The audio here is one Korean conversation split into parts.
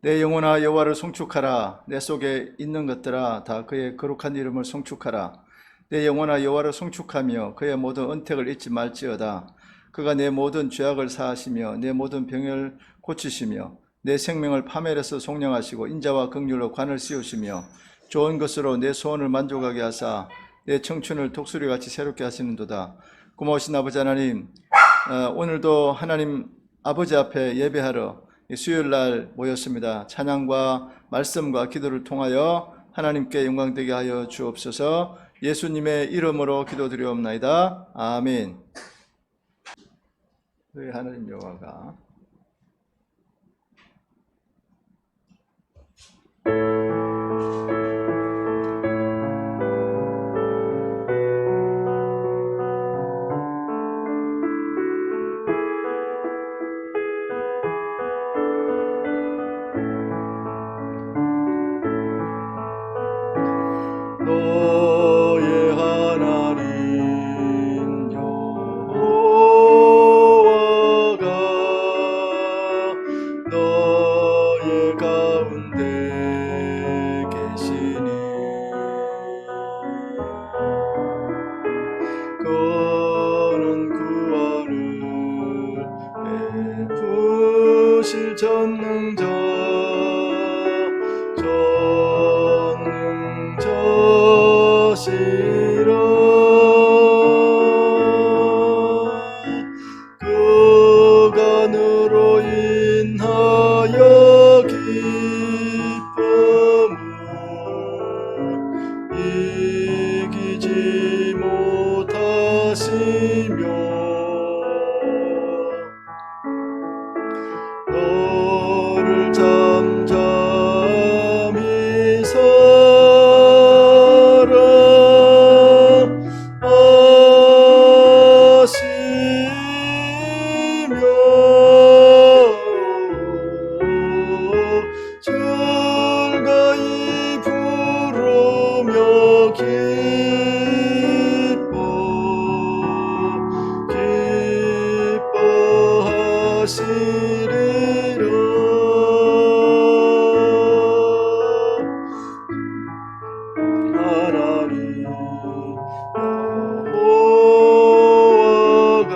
내 영혼아 여호와를 송축하라. 내 속에 있는 것들아 다 그의 거룩한 이름을 송축하라. 내 영혼아 여호와를 송축하며 그의 모든 은택을 잊지 말지어다. 그가 내 모든 죄악을 사하시며 내 모든 병을 고치시며 내 생명을 파멸해서 속량하시고 인자와 긍휼로 관을 씌우시며 좋은 것으로 내 소원을 만족하게 하사 내 청춘을 독수리같이 새롭게 하시는도다. 고마우신 아버지 하나님, 오늘도 하나님 아버지 앞에 예배하러 수요일날 모였습니다. 찬양과 말씀과 기도를 통하여 하나님께 영광되게 하여 주옵소서. 예수님의 이름으로 기도드리옵나이다. 아멘. 우리 하나님 여호와가 너의 하나님 여호와가 너의 가운데 계시니 그는 구원을 베푸실 전능자 시라. 그가 너로 인하여 기쁨을 이기지 못하시며 너를 잠잠히 사랑하시며 즐거이 부르며 기뻐하시리라. 하나님 여호와가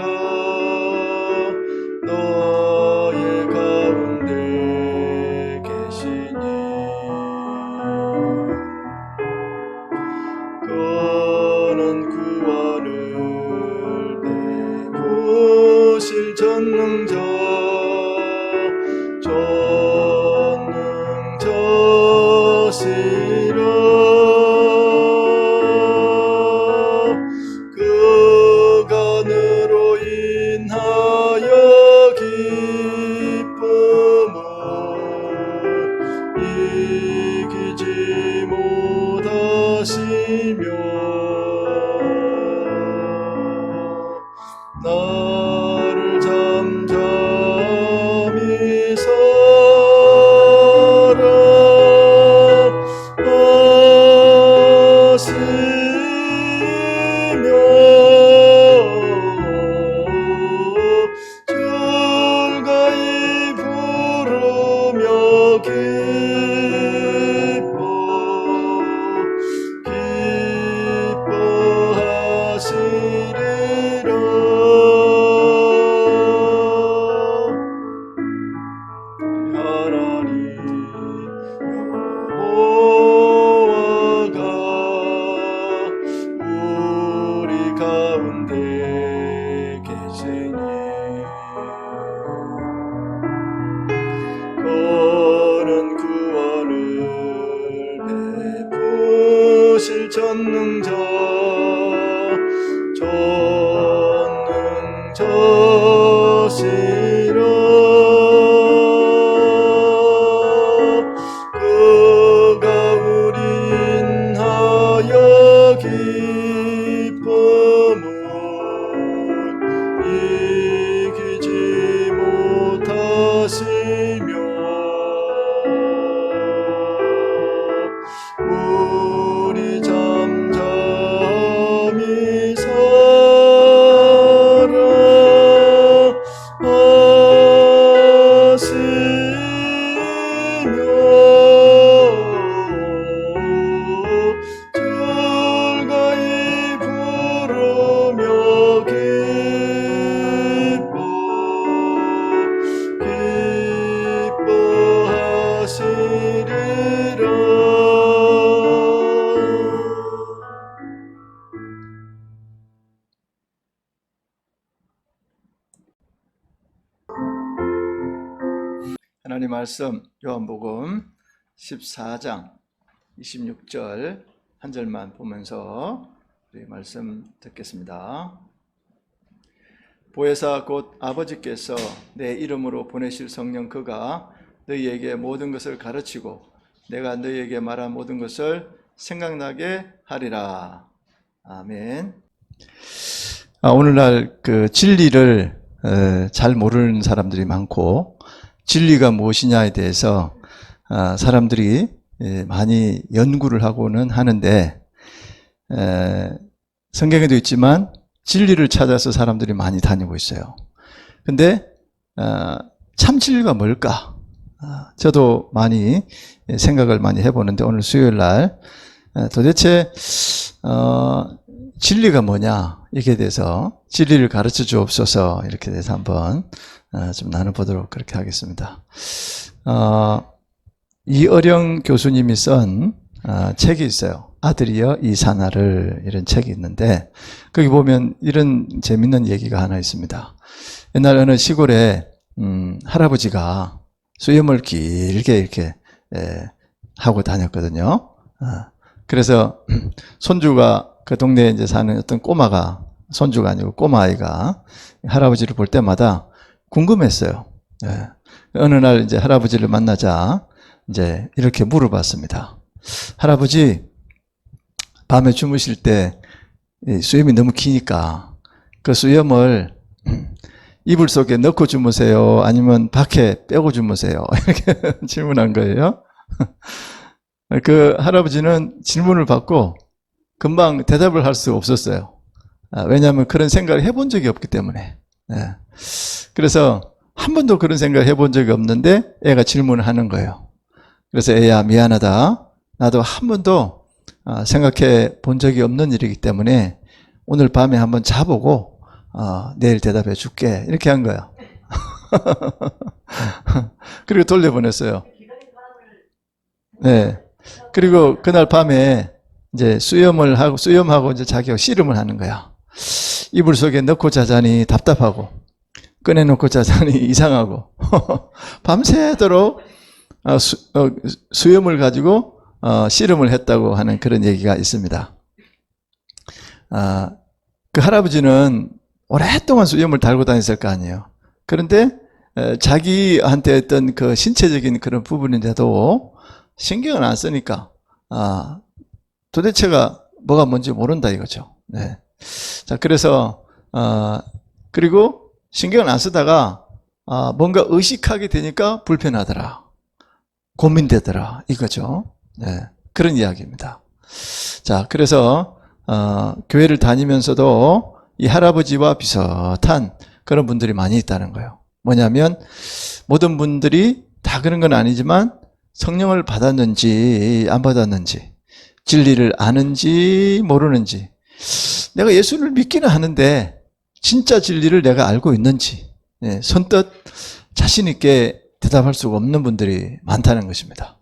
너의 가운데 계시니 그는 구원을 베푸실 전능자시라. 그가 너로 인하여 기쁨을 이기지 못하시며 나를 잠잠히 사랑하시며 즐거이 부르며 기뻐하시리라. 하나님 여호와가 우리 가운데 계시니 그는 구원을 베푸실 전능자시라. 그가 우리 인하여 기쁨을 이기지 못하시며 우리 잠잠히 말씀 요한복음 14장 26절 한 절만 보면서 우리 말씀 듣겠습니다. 보혜사 곧 아버지께서 내 이름으로 보내실 성령 그가 너희에게 모든 것을 가르치고 내가 너희에게 말한 모든 것을 생각나게 하리라. 아멘. 오늘날 그 진리를 잘 모르는 사람들이 많고 진리가 무엇이냐에 대해서 사람들이 많이 연구를 하고는 하는데 성경에도 있지만 진리를 찾아서 사람들이 많이 다니고 있어요. 근데 참 진리가 뭘까? 저도 많이 생각을 많이 해보는데 오늘 수요일 날 도대체 진리가 뭐냐 이게 대해서 진리를 가르쳐 주옵소서 이렇게 돼서 한번 좀 나눠보도록 그렇게 하겠습니다. 이어령 교수님이 쓴 책이 있어요. 아들이여 이 사나를, 이런 책이 있는데 거기 보면 이런 재밌는 얘기가 하나 있습니다. 옛날 어느 시골에 할아버지가 수염을 길게 이렇게 하고 다녔거든요. 그래서 손주가 그 동네에 이제 사는 어떤 꼬마가, 손주가 아니고 꼬마아이가 할아버지를 볼 때마다 궁금했어요. 어느 날 이제 할아버지를 만나자 이제 이렇게 물어봤습니다. 할아버지, 밤에 주무실 때 수염이 너무 기니까 그 수염을 이불 속에 넣고 주무세요? 아니면 밖에 빼고 주무세요? 이렇게 질문한 거예요. 그 할아버지는 질문을 받고 금방 대답을 할 수 없었어요. 왜냐하면 그런 생각을 해본 적이 없기 때문에. 그래서 한 번도 그런 생각을 해본 적이 없는데 애가 질문을 하는 거예요. 그래서 애야 미안하다. 나도 한 번도 생각해 본 적이 없는 일이기 때문에 오늘 밤에 한번 자보고 내일 대답해 줄게. 이렇게 한 거예요. 그리고 돌려보냈어요. 네. 그리고 그날 밤에 이제 수염하고 이제 자기가 씨름을 하는 거야. 이불 속에 넣고 자자니 답답하고, 꺼내놓고 자자니 이상하고, 밤새도록 수염을 가지고 씨름을 했다고 하는 그런 얘기가 있습니다. 그 할아버지는 오랫동안 수염을 달고 다녔을 거 아니에요. 그런데 자기한테 어떤 그 신체적인 그런 부분인데도 신경을 안 쓰니까 도대체가 뭐가 뭔지 모른다 이거죠. 네. 자, 그래서 그리고 신경을 안 쓰다가 뭔가 의식하게 되니까 불편하더라, 고민되더라 이거죠. 네. 그런 이야기입니다. 자, 그래서 교회를 다니면서도 이 할아버지와 비슷한 그런 분들이 많이 있다는 거예요. 뭐냐면 모든 분들이 다 그런 건 아니지만 성령을 받았는지 안 받았는지, 진리를 아는지 모르는지, 내가 예수를 믿기는 하는데 진짜 진리를 내가 알고 있는지 선뜻 자신 있게 대답할 수가 없는 분들이 많다는 것입니다.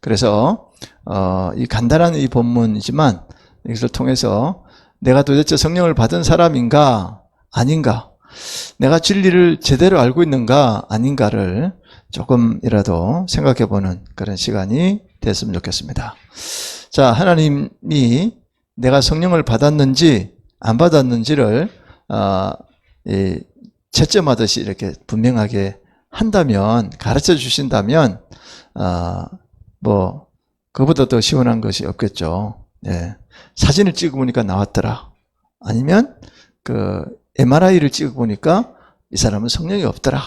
그래서 이 간단한 이 본문이지만 이것을 통해서 내가 도대체 성령을 받은 사람인가 아닌가, 내가 진리를 제대로 알고 있는가 아닌가를 조금이라도 생각해보는 그런 시간이 됐으면 좋겠습니다. 자, 하나님이 내가 성령을 받았는지 안 받았는지를 채점하듯이 이렇게 분명하게 한다면, 가르쳐 주신다면 뭐 그보다 더 시원한 것이 없겠죠. 네. 사진을 찍어보니까 나왔더라, 아니면 그 MRI를 찍어보니까 이 사람은 성령이 없더라,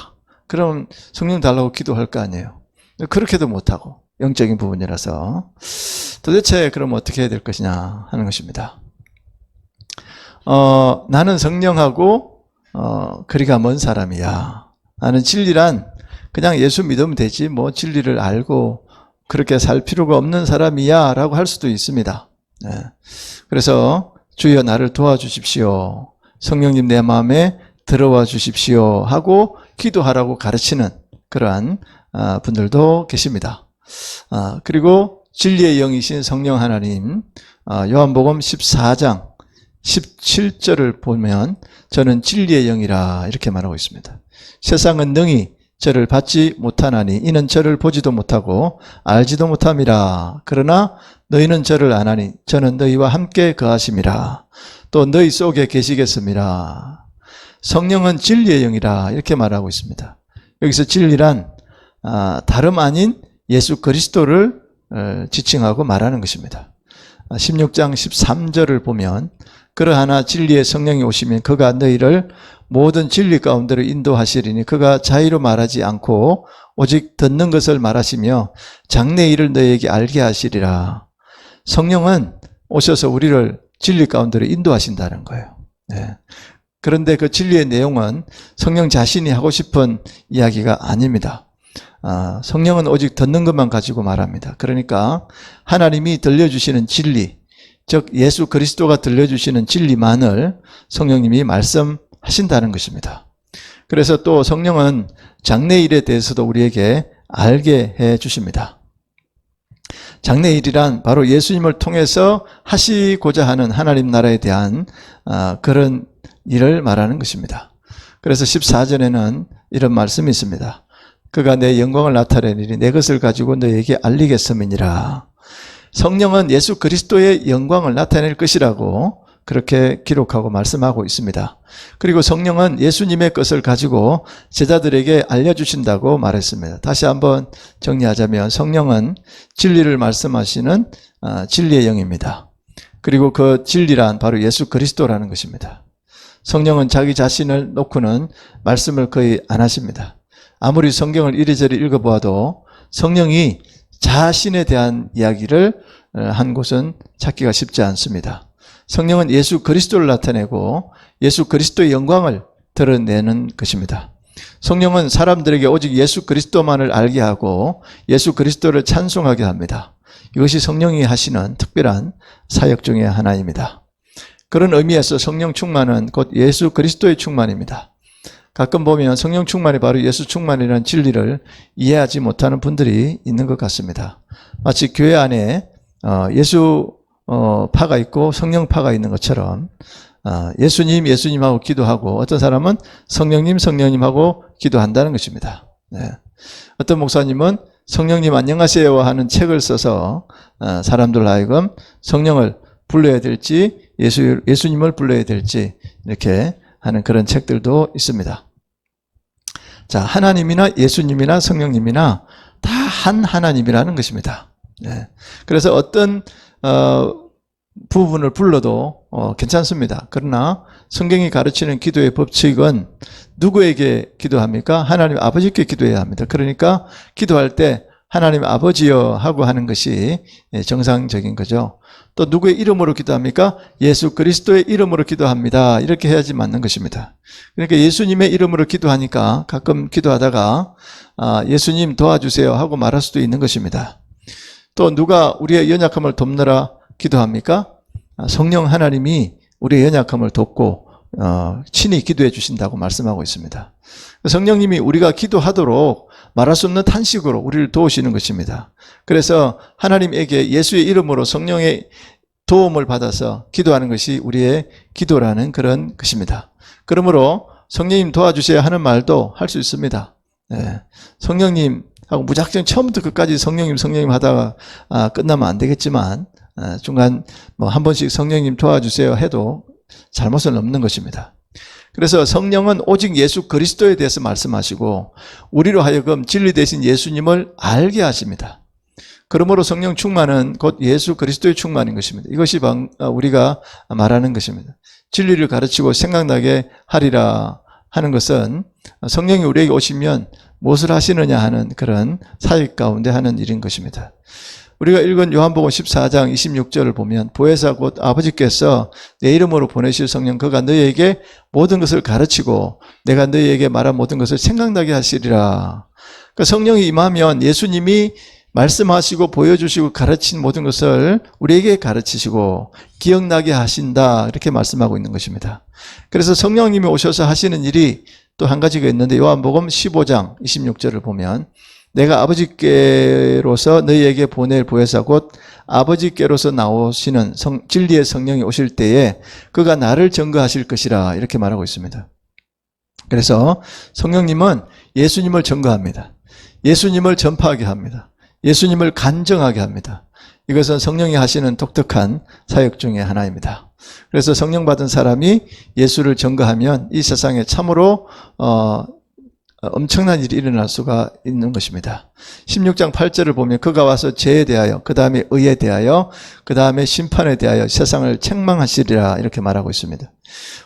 그럼 성령 달라고 기도할 거 아니에요. 그렇게도 못하고 영적인 부분이라서 도대체 그럼 어떻게 해야 될 것이냐 하는 것입니다. 나는 성령하고 거리가 먼 사람이야. 나는 진리란 그냥 예수 믿으면 되지 뭐 진리를 알고 그렇게 살 필요가 없는 사람이야 라고 할 수도 있습니다. 네. 그래서 주여 나를 도와주십시오, 성령님 내 마음에 들어와 주십시오 하고 기도하라고 가르치는 그러한 분들도 계십니다. 그리고 진리의 영이신 성령 하나님, 요한복음 14장 17절을 보면 저는 진리의 영이라 이렇게 말하고 있습니다. 세상은 능히 저를 받지 못하나니 이는 저를 보지도 못하고 알지도 못함이라. 그러나 너희는 저를 아나니 저는 너희와 함께 거하심이라. 또 너희 속에 계시겠음이라. 성령은 진리의 영이라 이렇게 말하고 있습니다. 여기서 진리란 다름 아닌 예수 그리스도를 지칭하고 말하는 것입니다. 16장 13절을 보면 그러하나 진리의 성령이 오시면 그가 너희를 모든 진리 가운데로 인도하시리니 그가 자의로 말하지 않고 오직 듣는 것을 말하시며 장래 일을 너희에게 알게 하시리라. 성령은 오셔서 우리를 진리 가운데로 인도하신다는 거예요. 네. 그런데 그 진리의 내용은 성령 자신이 하고 싶은 이야기가 아닙니다. 성령은 오직 듣는 것만 가지고 말합니다. 그러니까 하나님이 들려주시는 진리, 즉 예수 그리스도가 들려주시는 진리만을 성령님이 말씀하신다는 것입니다. 그래서 또 성령은 장래일에 대해서도 우리에게 알게 해 주십니다. 장래일이란 바로 예수님을 통해서 하시고자 하는 하나님 나라에 대한 그런 일을 말하는 것입니다. 그래서 14절에는 이런 말씀이 있습니다. 그가 내 영광을 나타내리니 내 것을 가지고 너에게 알리겠음이니라. 성령은 예수 그리스도의 영광을 나타낼 것이라고 그렇게 기록하고 말씀하고 있습니다. 그리고 성령은 예수님의 것을 가지고 제자들에게 알려주신다고 말했습니다. 다시 한번 정리하자면 성령은 진리를 말씀하시는 진리의 영입니다. 그리고 그 진리란 바로 예수 그리스도라는 것입니다. 성령은 자기 자신을 놓고는 말씀을 거의 안 하십니다. 아무리 성경을 이리저리 읽어보아도 성령이 자신에 대한 이야기를 한 곳은 찾기가 쉽지 않습니다. 성령은 예수 그리스도를 나타내고 예수 그리스도의 영광을 드러내는 것입니다. 성령은 사람들에게 오직 예수 그리스도만을 알게 하고 예수 그리스도를 찬송하게 합니다. 이것이 성령이 하시는 특별한 사역 중의 하나입니다. 그런 의미에서 성령 충만은 곧 예수 그리스도의 충만입니다. 가끔 보면 성령 충만이 바로 예수 충만이라는 진리를 이해하지 못하는 분들이 있는 것 같습니다. 마치 교회 안에 예수 파가 있고 성령 파가 있는 것처럼 예수님하고 기도하고 어떤 사람은 성령님 하고 기도한다는 것입니다. 네. 어떤 목사님은 성령님 안녕하세요 하는 책을 써서 사람들 하여금 성령을 불러야 될지 예수님을 불러야 될지 이렇게 하는 그런 책들도 있습니다. 자, 하나님이나 예수님이나 성령님이나 다 한 하나님이라는 것입니다. 네. 그래서 어떤 부분을 불러도 괜찮습니다. 그러나 성경이 가르치는 기도의 법칙은 누구에게 기도합니까? 하나님 아버지께 기도해야 합니다. 그러니까 기도할 때 하나님 아버지여 하고 하는 것이 정상적인 거죠. 또 누구의 이름으로 기도합니까? 예수 그리스도의 이름으로 기도합니다. 이렇게 해야지 맞는 것입니다. 그러니까 예수님의 이름으로 기도하니까 가끔 기도하다가 예수님 도와주세요 하고 말할 수도 있는 것입니다. 또 누가 우리의 연약함을 돕느라 기도합니까? 성령 하나님이 우리의 연약함을 돕고 친히 기도해 주신다고 말씀하고 있습니다. 성령님이 우리가 기도하도록 말할 수 없는 탄식으로 우리를 도우시는 것입니다. 그래서 하나님에게 예수의 이름으로 성령의 도움을 받아서 기도하는 것이 우리의 기도라는 그런 것입니다. 그러므로 성령님 도와주셔야 하는 말도 할 수 있습니다. 네. 성령님 하고 무작정 처음부터 끝까지 성령님 하다가 끝나면 안 되겠지만 중간 한 번씩 성령님 도와주세요 해도 잘못은 없는 것입니다. 그래서 성령은 오직 예수 그리스도에 대해서 말씀하시고 우리로 하여금 진리 대신 예수님을 알게 하십니다. 그러므로 성령 충만은 곧 예수 그리스도의 충만인 것입니다. 이것이 우리가 말하는 것입니다. 진리를 가르치고 생각나게 하리라 하는 것은 성령이 우리에게 오시면 무엇을 하시느냐 하는 그런 사역 가운데 하는 일인 것입니다. 우리가 읽은 요한복음 14장 26절을 보면 보혜사 곧 아버지께서 내 이름으로 보내실 성령 그가 너희에게 모든 것을 가르치고 내가 너희에게 말한 모든 것을 생각나게 하시리라. 그러니까 성령이 임하면 예수님이 말씀하시고 보여주시고 가르친 모든 것을 우리에게 가르치시고 기억나게 하신다 이렇게 말씀하고 있는 것입니다. 그래서 성령님이 오셔서 하시는 일이 또 한 가지가 있는데 요한복음 15장 26절을 보면 내가 아버지께로서 너희에게 보낼 보혜사 곧 아버지께로서 나오시는 진리의 성령이 오실 때에 그가 나를 증거하실 것이라 이렇게 말하고 있습니다. 그래서 성령님은 예수님을 증거합니다. 예수님을 전파하게 합니다. 예수님을 간증하게 합니다. 이것은 성령이 하시는 독특한 사역 중에 하나입니다. 그래서 성령 받은 사람이 예수를 증거하면 이 세상에 참으로 엄청난 일이 일어날 수가 있는 것입니다. 16장 8절을 보면 그가 와서 죄에 대하여, 그 다음에 의에 대하여, 그 다음에 심판에 대하여 세상을 책망하시리라 이렇게 말하고 있습니다.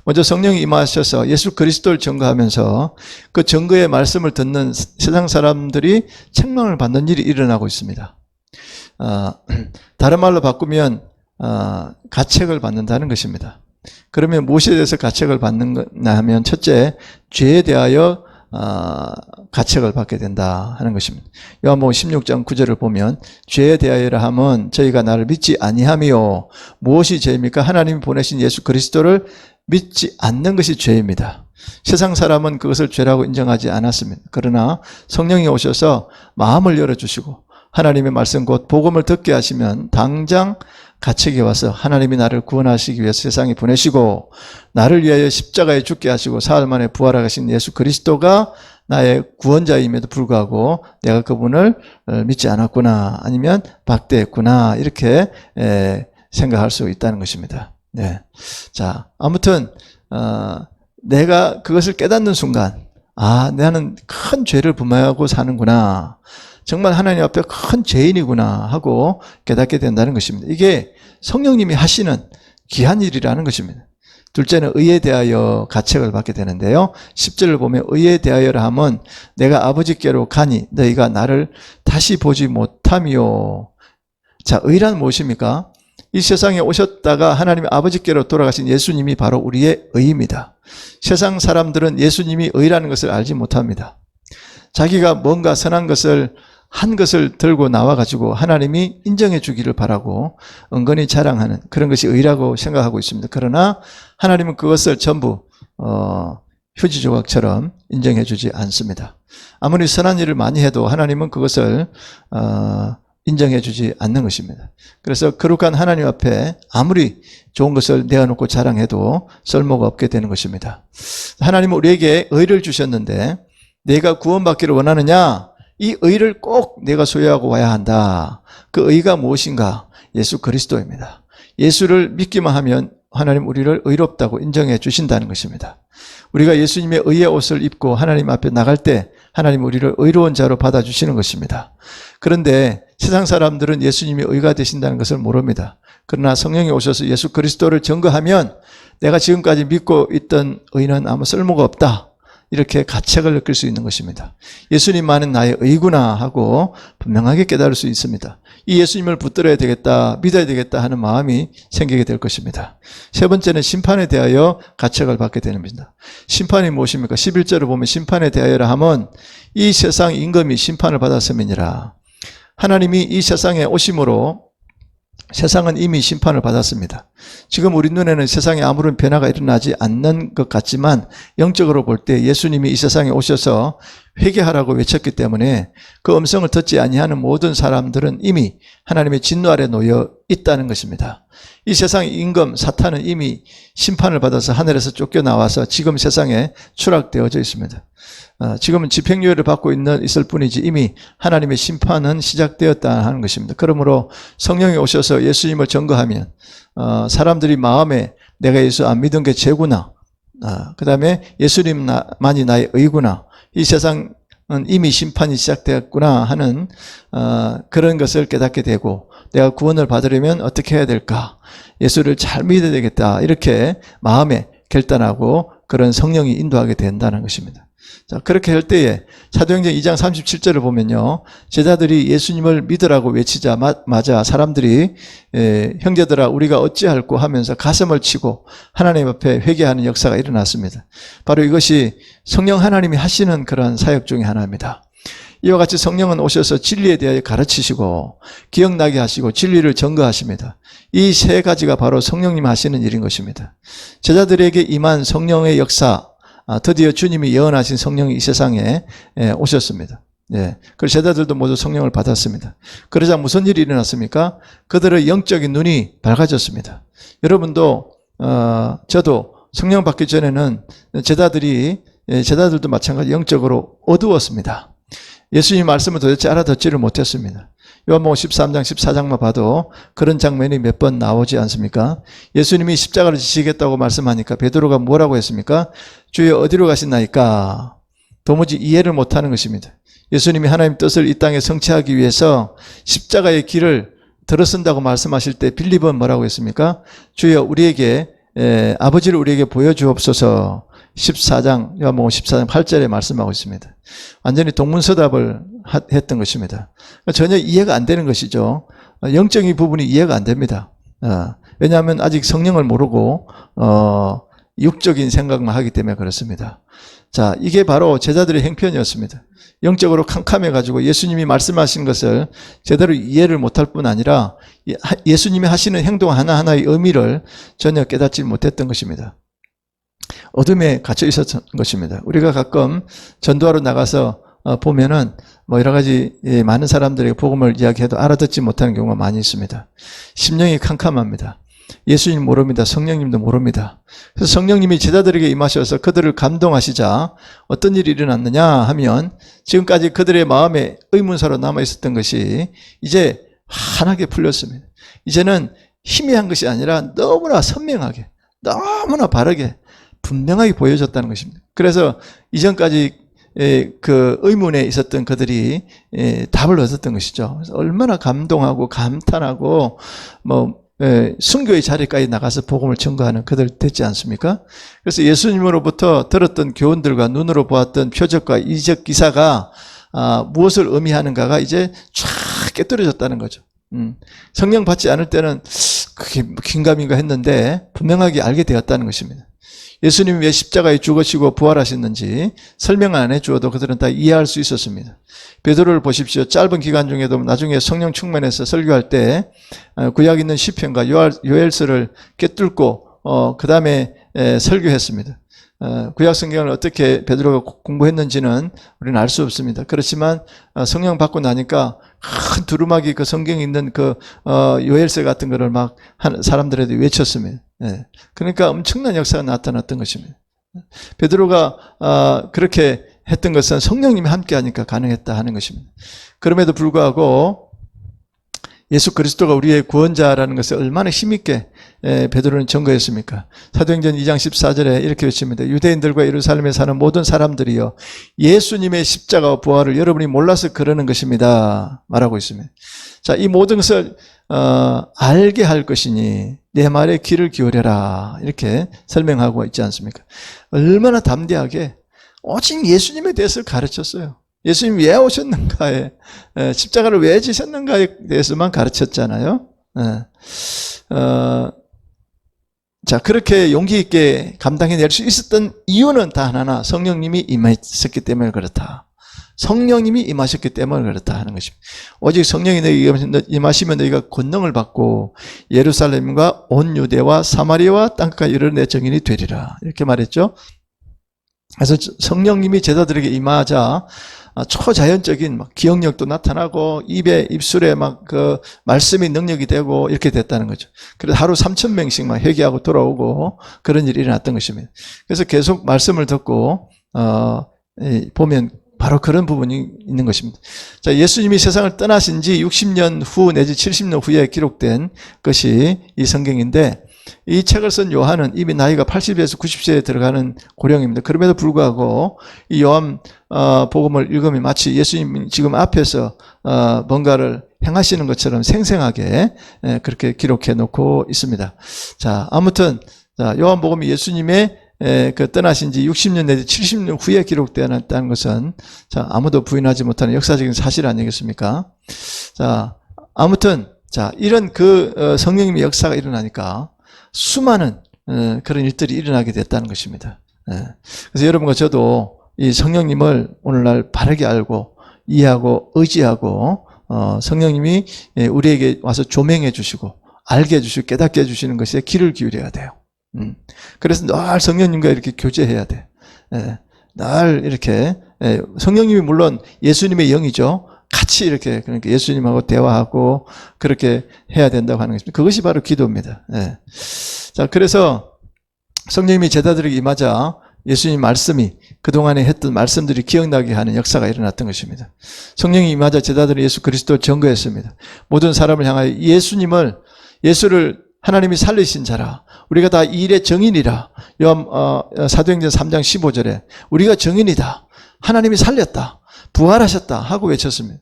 먼저 성령이 임하셔서 예수 그리스도를 증거하면서 그 증거의 말씀을 듣는 세상 사람들이 책망을 받는 일이 일어나고 있습니다. 다른 말로 바꾸면 가책을 받는다는 것입니다. 그러면 무엇에 대해서 가책을 받는가 하면 첫째, 죄에 대하여 가책을 받게 된다 하는 것입니다. 요한복음 16장 9절을 보면 죄에 대하여라 함은 저희가 나를 믿지 아니하며 무엇이 죄입니까? 하나님이 보내신 예수 그리스도를 믿지 않는 것이 죄입니다. 세상 사람은 그것을 죄라고 인정하지 않았습니다. 그러나 성령이 오셔서 마음을 열어주시고 하나님의 말씀 곧 복음을 듣게 하시면 당장 가책에 와서 하나님이 나를 구원하시기 위해서 세상에 보내시고 나를 위하여 십자가에 죽게 하시고 사흘 만에 부활하신 예수 그리스도가 나의 구원자임에도 불구하고 내가 그분을 믿지 않았구나 아니면 박대했구나 이렇게 생각할 수 있다는 것입니다. 네. 자, 아무튼 내가 그것을 깨닫는 순간 나는 큰 죄를 범하고 사는구나. 정말 하나님 앞에 큰 죄인이구나 하고 깨닫게 된다는 것입니다. 이게 성령님이 하시는 귀한 일이라는 것입니다. 둘째는 의에 대하여 가책을 받게 되는데요. 10절을 보면 의에 대하여라 하면 내가 아버지께로 가니 너희가 나를 다시 보지 못하며. 자, 의란 무엇입니까? 이 세상에 오셨다가 하나님 아버지께로 돌아가신 예수님이 바로 우리의 의입니다. 세상 사람들은 예수님이 의라는 것을 알지 못합니다. 자기가 뭔가 선한 것을 한 것을 들고 나와가지고 하나님이 인정해 주기를 바라고 은근히 자랑하는 그런 것이 의라고 생각하고 있습니다. 그러나 하나님은 그것을 전부 휴지 조각처럼 인정해 주지 않습니다. 아무리 선한 일을 많이 해도 하나님은 그것을 인정해 주지 않는 것입니다. 그래서 거룩한 하나님 앞에 아무리 좋은 것을 내어놓고 자랑해도 쓸모가 없게 되는 것입니다. 하나님은 우리에게 의를 주셨는데 내가 구원받기를 원하느냐? 이 의를 꼭 내가 소유하고 와야 한다. 그 의가 무엇인가? 예수 그리스도입니다. 예수를 믿기만 하면 하나님 우리를 의롭다고 인정해 주신다는 것입니다. 우리가 예수님의 의의 옷을 입고 하나님 앞에 나갈 때 하나님 우리를 의로운 자로 받아주시는 것입니다. 그런데 세상 사람들은 예수님이 의가 되신다는 것을 모릅니다. 그러나 성령이 오셔서 예수 그리스도를 증거하면 내가 지금까지 믿고 있던 의는 아무 쓸모가 없다. 이렇게 가책을 느낄 수 있는 것입니다. 예수님만은 나의 의구나 하고 분명하게 깨달을 수 있습니다. 이 예수님을 붙들어야 되겠다, 믿어야 되겠다 하는 마음이 생기게 될 것입니다. 세 번째는 심판에 대하여 가책을 받게 되는 것입니다. 심판이 무엇입니까? 11절을 보면 심판에 대하여라 하면 이 세상 임금이 심판을 받았음이니라. 하나님이 이 세상에 오심으로 세상은 이미 심판을 받았습니다. 지금 우리 눈에는 세상에 아무런 변화가 일어나지 않는 것 같지만 영적으로 볼 때 예수님이 이 세상에 오셔서 회개하라고 외쳤기 때문에 그 음성을 듣지 아니하는 모든 사람들은 이미 하나님의 진노 아래 놓여 있다는 것입니다. 이 세상의 임금 사탄은 이미 심판을 받아서 하늘에서 쫓겨나와서 지금 세상에 추락되어져 있습니다. 지금은 집행유예를 받고 있을 뿐이지 이미 하나님의 심판은 시작되었다 하는 것입니다. 그러므로 성령이 오셔서 예수님을 증거하면 사람들이 마음에 내가 예수 안 믿은 게 죄구나, 그 다음에 예수님만이 나의 의구나, 이 세상은 이미 심판이 시작되었구나 하는 그런 것을 깨닫게 되고 내가 구원을 받으려면 어떻게 해야 될까? 예수를 잘 믿어야 되겠다. 이렇게 마음에 결단하고 그런 성령이 인도하게 된다는 것입니다. 자, 그렇게 할 때에 사도행전 2장 37절을 보면요. 제자들이 예수님을 믿으라고 외치자마자 사람들이 형제들아 우리가 어찌할꼬 하면서 가슴을 치고 하나님 앞에 회개하는 역사가 일어났습니다. 바로 이것이 성령 하나님이 하시는 그런 사역 중에 하나입니다. 이와 같이 성령은 오셔서 진리에 대하여 가르치시고 기억나게 하시고 진리를 증거하십니다. 이 세 가지가 바로 성령님 하시는 일인 것입니다. 제자들에게 임한 성령의 역사, 드디어 주님이 예언하신 성령이 이 세상에 오셨습니다. 네. 그래서 제자들도 모두 성령을 받았습니다. 그러자 무슨 일이 일어났습니까? 그들의 영적인 눈이 밝아졌습니다. 여러분도 저도 성령 받기 전에는 제자들이 제자들도 마찬가지 영적으로 어두웠습니다. 예수님 말씀을 도대체 알아듣지를 못했습니다. 요한복음 13장 14장만 봐도 그런 장면이 몇 번 나오지 않습니까? 예수님이 십자가를 지시겠다고 말씀하니까 베드로가 뭐라고 했습니까? 주여 어디로 가시나이까? 도무지 이해를 못하는 것입니다. 예수님이 하나님 뜻을 이 땅에 성취하기 위해서 십자가의 길을 들어선다고 말씀하실 때 빌립은 뭐라고 했습니까? 주여 우리에게 아버지를 우리에게 보여주옵소서. 14장 요한복음 14장 8절에 말씀하고 있습니다. 완전히 동문서답을 했던 것입니다. 전혀 이해가 안 되는 것이죠. 영적인 부분이 이해가 안 됩니다. 왜냐하면 아직 성령을 모르고 육적인 생각만 하기 때문에 그렇습니다. 자, 이게 바로 제자들의 행편이었습니다. 영적으로 캄캄해가지고 예수님이 말씀하신 것을 제대로 이해를 못할 뿐 아니라 예수님이 하시는 행동 하나하나의 의미를 전혀 깨닫지 못했던 것입니다. 어둠에 갇혀 있었던 것입니다. 우리가 가끔 전도하러 나가서 보면은 여러 가지 많은 사람들에게 복음을 이야기해도 알아듣지 못하는 경우가 많이 있습니다. 심령이 캄캄합니다. 예수님 모릅니다. 성령님도 모릅니다. 그래서 성령님이 제자들에게 임하셔서 그들을 감동하시자 어떤 일이 일어났느냐 하면 지금까지 그들의 마음에 의문사로 남아있었던 것이 이제 환하게 풀렸습니다. 이제는 희미한 것이 아니라 너무나 선명하게, 너무나 바르게 분명하게 보여졌다는 것입니다. 그래서 이전까지 그 의문에 있었던 그들이 답을 얻었던 것이죠. 그래서 얼마나 감동하고 감탄하고 순교의 자리까지 나가서 복음을 전거하는 그들 됐지 않습니까? 그래서 예수님으로부터 들었던 교훈들과 눈으로 보았던 표적과 이적 기사가 무엇을 의미하는가가 이제 쫙 깨뜨려졌다는 거죠. 성령 받지 않을 때는 그게 긴가민가 했는데 분명하게 알게 되었다는 것입니다. 예수님이 왜 십자가에 죽으시고 부활하셨는지 설명 안 해주어도 그들은 다 이해할 수 있었습니다. 베드로를 보십시오. 짧은 기간 중에도 나중에 성령 충만해서 설교할 때 구약에 있는 시편과 요엘서를 꿰뚫고 그 다음에 설교했습니다. 구약 성경을 어떻게 베드로가 공부했는지는 우리는 알 수 없습니다. 그렇지만 성령 받고 나니까 큰 두루마기 그 성경에 있는 그 요엘서 같은 거를 막 사람들에게 외쳤습니다. 그러니까 엄청난 역사가 나타났던 것입니다. 베드로가 그렇게 했던 것은 성령님이 함께 하니까 가능했다 하는 것입니다. 그럼에도 불구하고 예수 그리스도가 우리의 구원자라는 것을 얼마나 힘있게 베드로는 증거했습니까? 사도행전 2장 14절에 이렇게 외칩니다. 유대인들과 예루살렘에 사는 모든 사람들이요 예수님의 십자가와 부활을 여러분이 몰라서 그러는 것입니다 말하고 있습니다. 자, 이 모든 것을 알게 할 것이니 내 말에 귀를 기울여라 이렇게 설명하고 있지 않습니까? 얼마나 담대하게 오직 예수님에 대해서 가르쳤어요. 예수님 왜 오셨는가에 십자가를 왜 지셨는가에 대해서만 가르쳤잖아요. 자, 그렇게 용기 있게 감당해낼 수 있었던 이유는 다 하나나 성령님이 임하셨기 때문에 그렇다. 성령님이 임하셨기 때문에 그렇다 하는 것입니다. 오직 성령이 너희에게 임하시면 너희가 권능을 받고 예루살렘과 온 유대와 사마리아와 땅까지 이르는 내 증인이 되리라 이렇게 말했죠. 그래서 성령님이 제자들에게 임하자 초자연적인 막 기억력도 나타나고 입술에 막 그 말씀이 능력이 되고 이렇게 됐다는 거죠. 그래서 하루 3,000명씩 막 회개하고 돌아오고 그런 일이 일어났던 것입니다. 그래서 계속 말씀을 듣고 보면 바로 그런 부분이 있는 것입니다. 자, 예수님이 세상을 떠나신 지 60년 후 내지 70년 후에 기록된 것이 이 성경인데 이 책을 쓴 요한은 이미 나이가 80에서 90세에 들어가는 고령입니다. 그럼에도 불구하고 이 요한 복음을 읽으면 마치 예수님 지금 앞에서 뭔가를 행하시는 것처럼 생생하게 그렇게 기록해 놓고 있습니다. 자, 아무튼 요한 복음이 예수님의 그 떠나신 지 60년 내지 70년 후에 기록되었다는 것은 자, 아무도 부인하지 못하는 역사적인 사실 아니겠습니까? 자, 아무튼 자, 이런 그 성령님의 역사가 일어나니까 수많은 그런 일들이 일어나게 됐다는 것입니다. 그래서 여러분과 저도 이 성령님을 오늘날 바르게 알고 이해하고 의지하고 성령님이 우리에게 와서 조명해 주시고 알게 해주시고 깨닫게 해주시는 것에 귀를 기울여야 돼요. 그래서 늘 성령님과 이렇게 교제해야 돼. 늘 이렇게 성령님이 물론 예수님의 영이죠. 같이 이렇게 그러니까 예수님하고 대화하고 그렇게 해야 된다고 하는 것입니다. 그것이 바로 기도입니다. 자, 그래서 성령님이 제자들에게 임하자 예수님 말씀이 그동안에 했던 말씀들이 기억나게 하는 역사가 일어났던 것입니다. 성령이 임하자 제자들은 예수 그리스도를 증거했습니다. 모든 사람을 향하여 예수를 하나님이 살리신 자라, 우리가 다 이 일의 정인이라. 사도행전 3장 15절에 우리가 정인이다, 하나님이 살렸다, 부활하셨다 하고 외쳤습니다.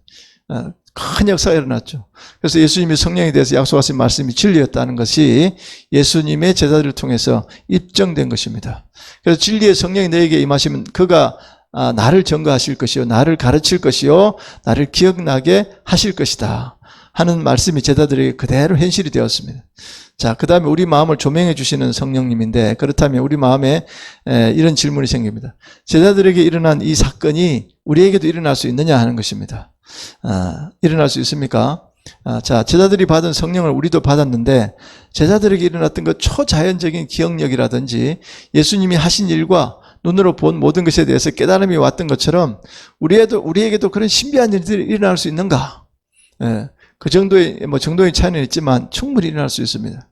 큰 역사가 일어났죠. 그래서 예수님이 성령에 대해서 약속하신 말씀이 진리였다는 것이 예수님의 제자들을 통해서 입증된 것입니다. 그래서 진리의 성령이 너에게 임하시면 그가 나를 증거하실 것이요, 나를 가르칠 것이요, 나를 기억나게 하실 것이다 하는 말씀이 제자들에게 그대로 현실이 되었습니다. 자, 그 다음에 우리 마음을 조명해 주시는 성령님인데, 그렇다면 우리 마음에 이런 질문이 생깁니다. 제자들에게 일어난 이 사건이 우리에게도 일어날 수 있느냐 하는 것입니다. 일어날 수 있습니까? 자, 제자들이 받은 성령을 우리도 받았는데, 제자들에게 일어났던 그 초자연적인 기억력이라든지 예수님이 하신 일과 눈으로 본 모든 것에 대해서 깨달음이 왔던 것처럼 우리에게도 그런 신비한 일들이 일어날 수 있는가? 그 정도의 정도의 차이는 있지만 충분히 일어날 수 있습니다.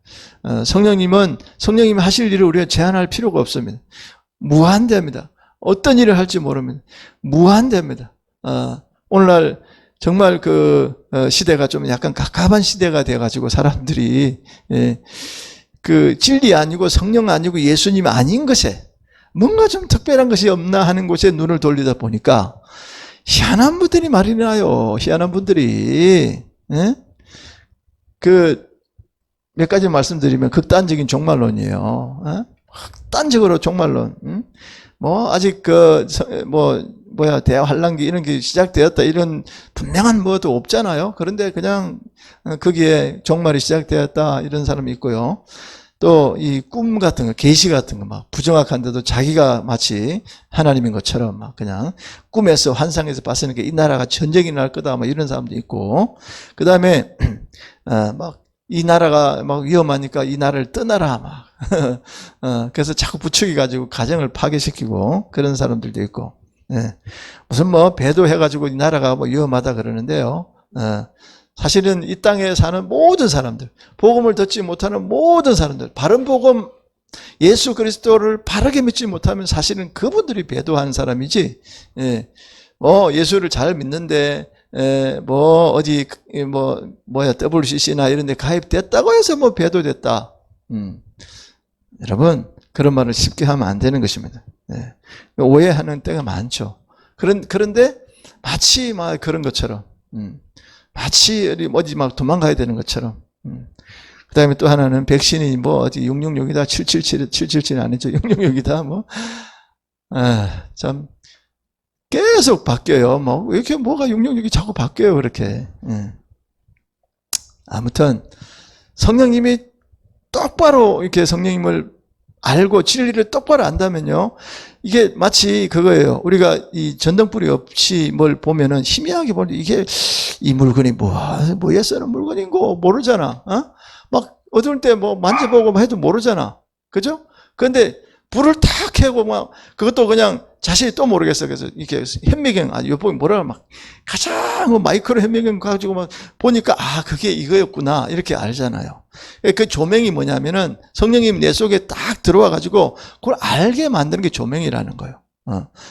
성령님이 하실 일을 우리가 제한할 필요가 없습니다. 무한대입니다. 어떤 일을 할지 모릅니다. 무한대입니다. 오늘날 정말 시대가 좀 약간 갑갑한 시대가 돼가지고 사람들이 그 진리 아니고 성령 아니고 예수님 아닌 것에 뭔가 좀 특별한 것이 없나 하는 곳에 눈을 돌리다 보니까 희한한 분들이 말이 나요. 희한한 분들이. 몇 가지 말씀드리면 극단적인 종말론이에요. 극단적으로 종말론. 아직 대환란기 이런 게 시작되었다 이런 분명한 뭐도 없잖아요. 그런데 그냥 거기에 종말이 시작되었다 이런 사람이 있고요. 또 이 꿈 같은 거, 계시 같은 거 막 부정확한데도 자기가 마치 하나님인 것처럼 막 그냥 꿈에서 환상에서 봤으니까 이 나라가 전쟁이 날 거다 막 이런 사람도 있고, 그 다음에 막 이 나라가 막 위험하니까 이 나라를 떠나라 막 그래서 자꾸 부추기 가지고 가정을 파괴시키고 그런 사람들도 있고, 무슨 배도해가지고 이 나라가 위험하다 그러는데요. 사실은 이 땅에 사는 모든 사람들, 복음을 듣지 못하는 모든 사람들, 바른 복음 예수 그리스도를 바르게 믿지 못하면 사실은 그분들이 배도한 사람이지, 예수를 잘 믿는데 WCC나 이런 데 가입됐다고 해서 배도됐다. 여러분, 그런 말을 쉽게 하면 안 되는 것입니다. 오해하는 때가 많죠. 그런데 마치 막 그런 것처럼, 마치 어디 막 도망가야 되는 것처럼. 그 다음에 또 하나는 백신이 666이다, 777이 아니죠. 666이다, 참, 계속 바뀌어요. 왜 이렇게 뭐가 666이 자꾸 바뀌어요, 그렇게. 아무튼, 성령님이 똑바로 이렇게 성령님을 알고 진리를 똑바로 안다면요, 이게 마치 그거예요. 우리가 이 전등불이 없이 뭘 보면은 희미하게 보는데 이게 이 물건이 뭐에 쓰는 물건인고 모르잖아. 막 어두울 때 만져보고 해도 모르잖아. 그죠? 그런데 불을 탁 켜고 그것도 그냥 자신이 또 모르겠어. 그래서 이렇게 현미경, 요번에 가장 마이크로 현미경 가지고 보니까 그게 이거였구나. 이렇게 알잖아요. 그 조명이 뭐냐면은 성령님이 내 속에 딱 들어와 가지고 그걸 알게 만드는 게 조명이라는 거예요.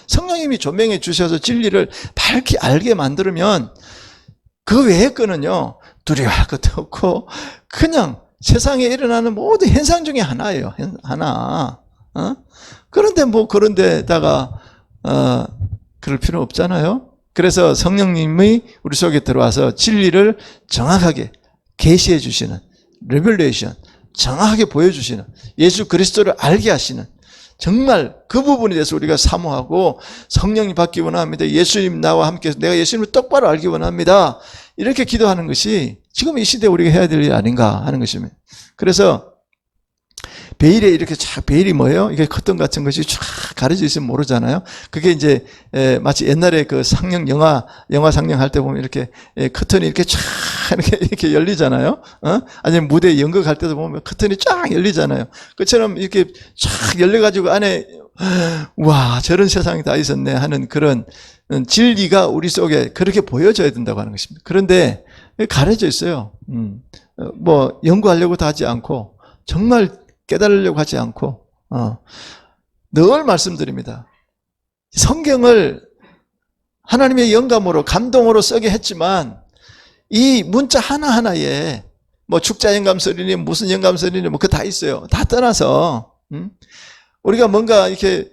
성령님이 조명해 주셔서 진리를 밝게 알게 만들면 그 외의 거는요, 두려워할 것도 없고 그냥 세상에 일어나는 모든 현상 중에 하나예요. 하나. 그런데 그런 데다가 그럴 필요 없잖아요. 그래서 성령님이 우리 속에 들어와서 진리를 정확하게 계시해 주시는, 레벨레이션, 정확하게 보여주시는, 예수 그리스도를 알게 하시는, 정말 그 부분에 대해서 우리가 사모하고 성령이 받기 원합니다. 예수님 나와 함께 내가 예수님을 똑바로 알기 원합니다. 이렇게 기도하는 것이 지금 이 시대에 우리가 해야 될 일 아닌가 하는 것입니다. 그래서 베일에 이렇게 베일이 뭐예요? 이게 커튼 같은 것이 쫙 가려져 있으면 모르잖아요. 그게 이제 마치 옛날에 그 영화 상영할 때 보면 이렇게 커튼이 이렇게 쫙 이렇게 열리잖아요. 아니면 무대 연극할 때도 보면 커튼이 쫙 열리잖아요. 그처럼 이렇게 쫙 열려가지고 안에 와, 저런 세상이 다 있었네 하는 그런 진리가 우리 속에 그렇게 보여져야 된다고 하는 것입니다. 그런데 가려져 있어요. 연구하려고 다 하지 않고 정말 깨달으려고 하지 않고 늘 말씀드립니다. 성경을 하나님의 영감으로 감동으로 쓰게 했지만 이 문자 하나하나에 뭐 축자 영감설이니 무슨 영감설이니 뭐 그거 다 있어요. 다 떠나서 우리가 뭔가 이렇게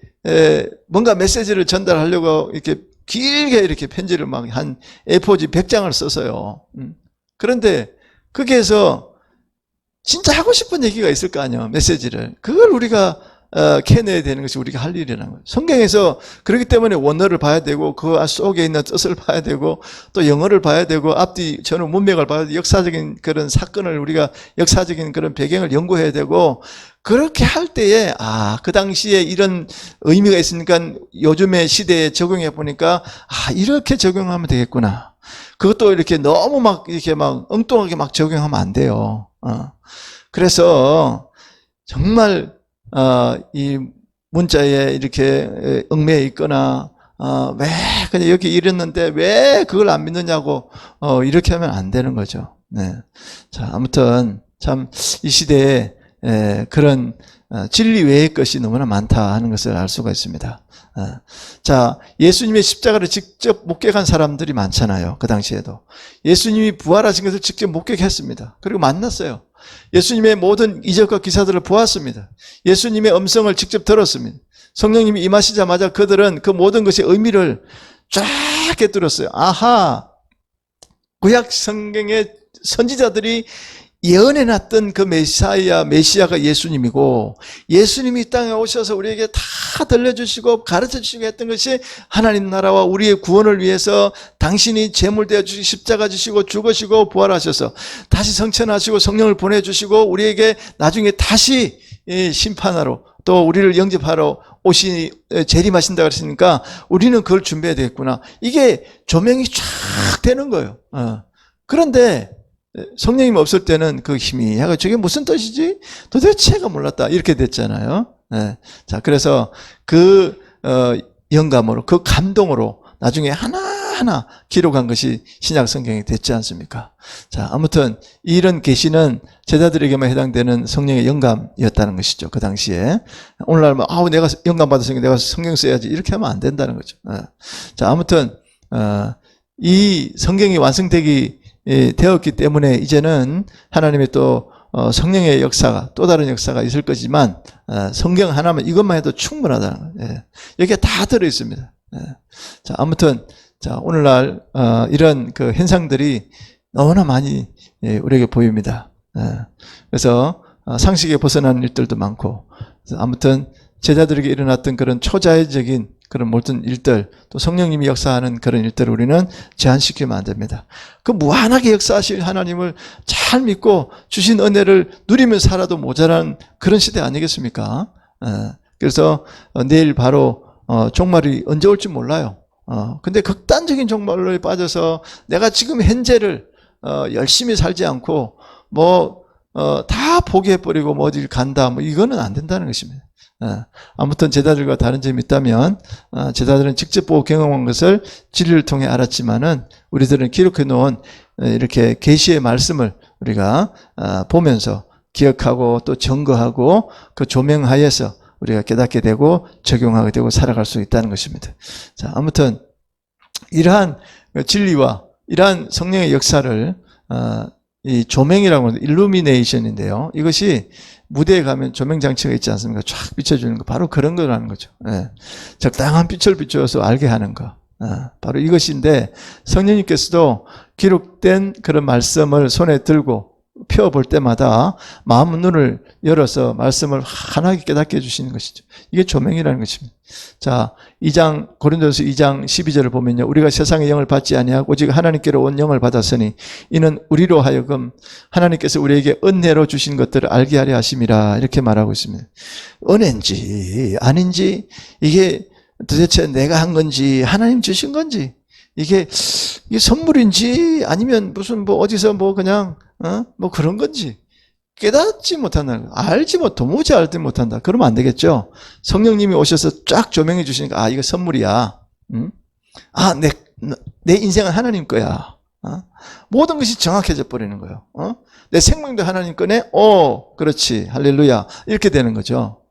뭔가 메시지를 전달하려고 이렇게 길게 이렇게 편지를 막 한 A4지 100장을 써서요. 그런데 거기에서 진짜 하고 싶은 얘기가 있을 거 아니에요. 메시지를. 그걸 우리가 캐내야 되는 것이 우리가 할 일이라는 거예요. 성경에서 그렇기 때문에 원어를 봐야 되고 그 속에 있는 뜻을 봐야 되고 또 영어를 봐야 되고 앞뒤 전후 문맥을 봐야 되고 역사적인 그런 사건을 우리가 역사적인 그런 배경을 연구해야 되고 그렇게 할 때에 그 당시에 이런 의미가 있으니까 요즘의 시대에 적용해 보니까 이렇게 적용하면 되겠구나. 그것도 이렇게 너무 막 이렇게 막 엉뚱하게 막 적용하면 안 돼요. 그래서 정말 이 문자에 이렇게 얽매여 있거나 왜 그냥 여기 이랬는데 왜 그걸 안 믿느냐고 이렇게 하면 안 되는 거죠. 네. 자, 아무튼 참 이 시대에 그런 진리 외의 것이 너무나 많다 하는 것을 알 수가 있습니다. 자, 예수님의 십자가를 직접 목격한 사람들이 많잖아요. 그 당시에도. 예수님이 부활하신 것을 직접 목격했습니다. 그리고 만났어요. 예수님의 모든 이적과 기사들을 보았습니다. 예수님의 음성을 직접 들었습니다. 성령님이 임하시자마자 그들은 그 모든 것의 의미를 쫙 깨뜨렸어요. 구약 성경의 선지자들이 예언해놨던 그 메시아가 예수님이고 예수님이 이 땅에 오셔서 우리에게 다 들려주시고 가르쳐주시고 했던 것이 하나님 나라와 우리의 구원을 위해서 당신이 제물되어 주시고 십자가 지시고 죽으시고 부활하셔서 다시 성천하시고 성령을 보내주시고 우리에게 나중에 다시 심판하러 또 우리를 영접하러 재림하신다고 했으니까 우리는 그걸 준비해야 되겠구나. 이게 조명이 쫙 되는 거예요. 그런데 성령님 없을 때는 그 힘이 저게 무슨 뜻이지? 도대체가 몰랐다. 이렇게 됐잖아요. 네. 자, 그래서 그 영감으로 그 감동으로 나중에 하나하나 기록한 것이 신약 성경이 됐지 않습니까? 자, 아무튼 이런 계시는 제자들에게만 해당되는 성령의 영감이었다는 것이죠. 그 당시에. 오늘날 내가 영감 받았으니까 내가 성경 써야지 이렇게 하면 안 된다는 거죠. 네. 자, 아무튼 이 성경이 완성되기 되었기 때문에 이제는 하나님의 또 성령의 역사가 또 다른 역사가 있을 거지만 성경 하나만 이것만 해도 충분하다는 거예요. 여기에 다 들어 있습니다. 자, 아무튼 자, 오늘날 이런 그 현상들이 너무나 많이 우리에게 보입니다. 그래서 상식에 벗어나는 일들도 많고 아무튼 제자들에게 일어났던 그런 초자연적인 그런 모든 일들, 또 성령님이 역사하는 그런 일들을 우리는 제한시키면 안 됩니다. 그 무한하게 역사하실 하나님을 잘 믿고 주신 은혜를 누리며 살아도 모자란 그런 시대 아니겠습니까? 그래서 내일 바로 종말이 언제 올지 몰라요. 근데 극단적인 종말로에 빠져서 내가 지금 현재를 열심히 살지 않고 다 포기해버리고 어딜 간다, 이거는 안 된다는 것입니다. 아무튼 제자들과 다른 점이 있다면 제자들은 직접 보고 경험한 것을 진리를 통해 알았지만은 우리들은 기록해 놓은 이렇게 계시의 말씀을 우리가 보면서 기억하고 또 증거하고 그 조명하에서 우리가 깨닫게 되고 적용하게 되고 살아갈 수 있다는 것입니다. 자, 아무튼 이러한 진리와 이러한 성령의 역사를 이 조명이라고 하는 일루미네이션인데요. 이것이 무대에 가면 조명 장치가 있지 않습니까? 쫙 비춰주는 거, 바로 그런 거라는 거죠. 적당한 빛을 비추어서 알게 하는 거. 바로 이것인데 성령님께서도 기록된 그런 말씀을 손에 들고 펴볼 때마다 마음 눈을 열어서 말씀을 환하게 깨닫게 해주시는 것이죠. 이게 조명이라는 것입니다. 자, 고린도서 2장 12절을 보면요. 우리가 세상의 영을 받지 아니하고 오직 하나님께로 온 영을 받았으니 이는 우리로 하여금 하나님께서 우리에게 은혜로 주신 것들을 알게 하려 하심이라 이렇게 말하고 있습니다. 은혜인지 아닌지 이게 도대체 내가 한 건지 하나님 주신 건지 이게 선물인지 아니면 무슨 어디서 그냥 그런 건지 깨닫지 못한다. 도무지 알지 못한다. 그러면 안 되겠죠. 성령님이 오셔서 쫙 조명해 주시니까 이거 선물이야. 내 인생은 하나님 거야. 모든 것이 정확해져 버리는 거예요. 내 생명도 하나님 꺼내, 그렇지, 할렐루야, 이렇게 되는 거죠.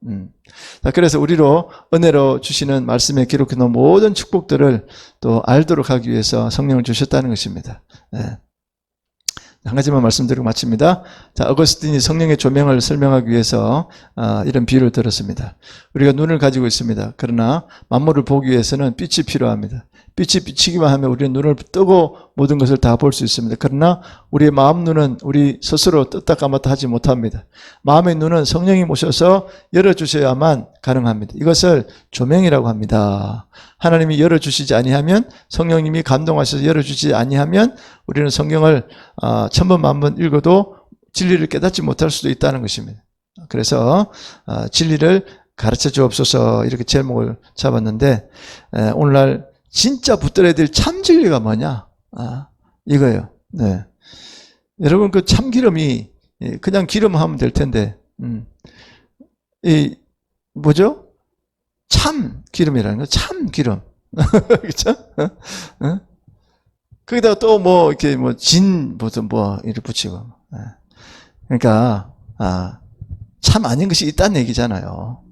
자, 그래서 우리로 은혜로 주시는 말씀에 기록해 놓은 모든 축복들을 또 알도록 하기 위해서 성령을 주셨다는 것입니다. 네. 한 가지만 말씀드리고 마칩니다. 자, 어거스틴이 성령의 조명을 설명하기 위해서 이런 비유를 들었습니다. 우리가 눈을 가지고 있습니다. 그러나 만물을 보기 위해서는 빛이 필요합니다. 빛이 비치기만 하면 우리는 눈을 뜨고 모든 것을 다 볼 수 있습니다. 그러나 우리의 마음 눈은 우리 스스로 떴다 감았다 하지 못합니다. 마음의 눈은 성령이 모셔서 열어주셔야만 가능합니다. 이것을 조명이라고 합니다. 하나님이 열어주시지 아니하면, 성령님이 감동하셔서 열어주시지 아니하면 우리는 성경을 천번 만번 읽어도 진리를 깨닫지 못할 수도 있다는 것입니다. 그래서 진리를 가르쳐 주옵소서, 이렇게 제목을 잡았는데, 오늘날 진짜 붙들어야 될 참 진리가 뭐냐? 이거예요. 네. 여러분, 그 참기름이 그냥 기름 하면 될 텐데, 뭐죠? 참 기름이라는 거, 참 기름. 그렇죠? 거기다가 또 이렇게 이렇게 붙이고. 그러니까, 참 아닌 것이 있다는 얘기잖아요.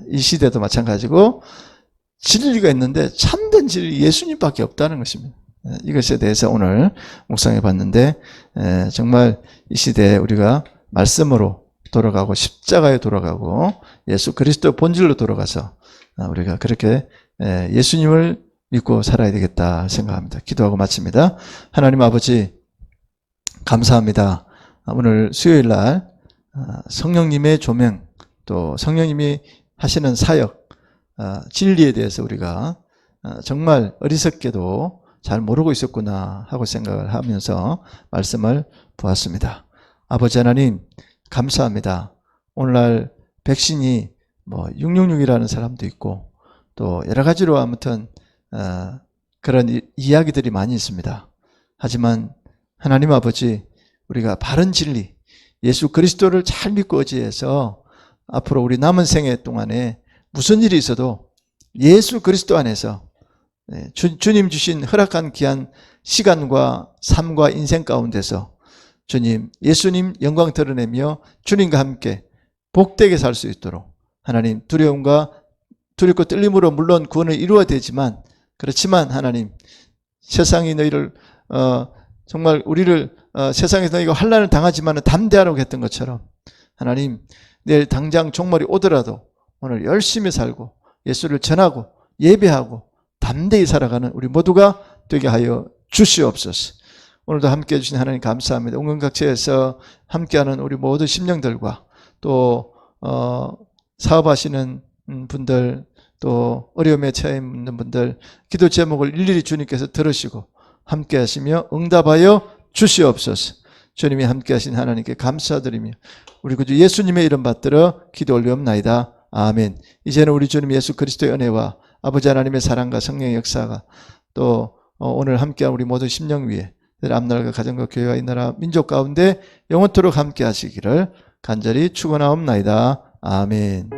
이 시대도 마찬가지고, 진리가 있는데 참된 진리 예수님밖에 없다는 것입니다. 이것에 대해서 오늘 묵상해 봤는데, 정말 이 시대에 우리가 말씀으로 돌아가고 십자가에 돌아가고 예수 그리스도 본질로 돌아가서 우리가 그렇게 예수님을 믿고 살아야 되겠다 생각합니다. 기도하고 마칩니다. 하나님 아버지, 감사합니다. 오늘 수요일 날 성령님의 조명, 또 성령님이 하시는 사역, 진리에 대해서 우리가 정말 어리석게도 잘 모르고 있었구나 하고 생각을 하면서 말씀을 보았습니다. 아버지 하나님, 감사합니다. 오늘날 백신이 666이라는 사람도 있고 또 여러 가지로 아무튼 그런 이야기들이 많이 있습니다. 하지만 하나님 아버지, 우리가 바른 진리, 예수 그리스도를 잘 믿고 의지해서 앞으로 우리 남은 생애 동안에 무슨 일이 있어도 예수 그리스도 안에서 주님 주신 허락한 귀한 시간과 삶과 인생 가운데서 주님, 예수님 영광 드러내며 주님과 함께 복되게 살 수 있도록 하나님, 두렵고 떨림으로 물론 구원을 이루어야 되지만, 그렇지만 하나님, 세상이 너희를 정말 우리를 세상에서 너희가 환난을 당하지만 담대하라고 했던 것처럼 하나님, 내일 당장 종말이 오더라도 오늘 열심히 살고 예수를 전하고 예배하고 담대히 살아가는 우리 모두가 되게 하여 주시옵소서. 오늘도 함께해 주신 하나님 감사합니다. 온건각처에서 함께하는 우리 모든 심령들과 또 사업하시는 분들, 또 어려움에 처해 있는 분들 기도 제목을 일일이 주님께서 들으시고 함께하시며 응답하여 주시옵소서. 주님이 함께하신 하나님께 감사드리며 우리 구주 예수님의 이름 받들어 기도 올리옵나이다. 아멘. 이제는 우리 주님 예수 그리스도의 은혜와 아버지 하나님의 사랑과 성령의 역사가 또 오늘 함께한 우리 모든 심령 위에 앞날과 가정과 교회와 이 나라 민족 가운데 영원토록 함께 하시기를 간절히 축원하옵나이다. 아멘.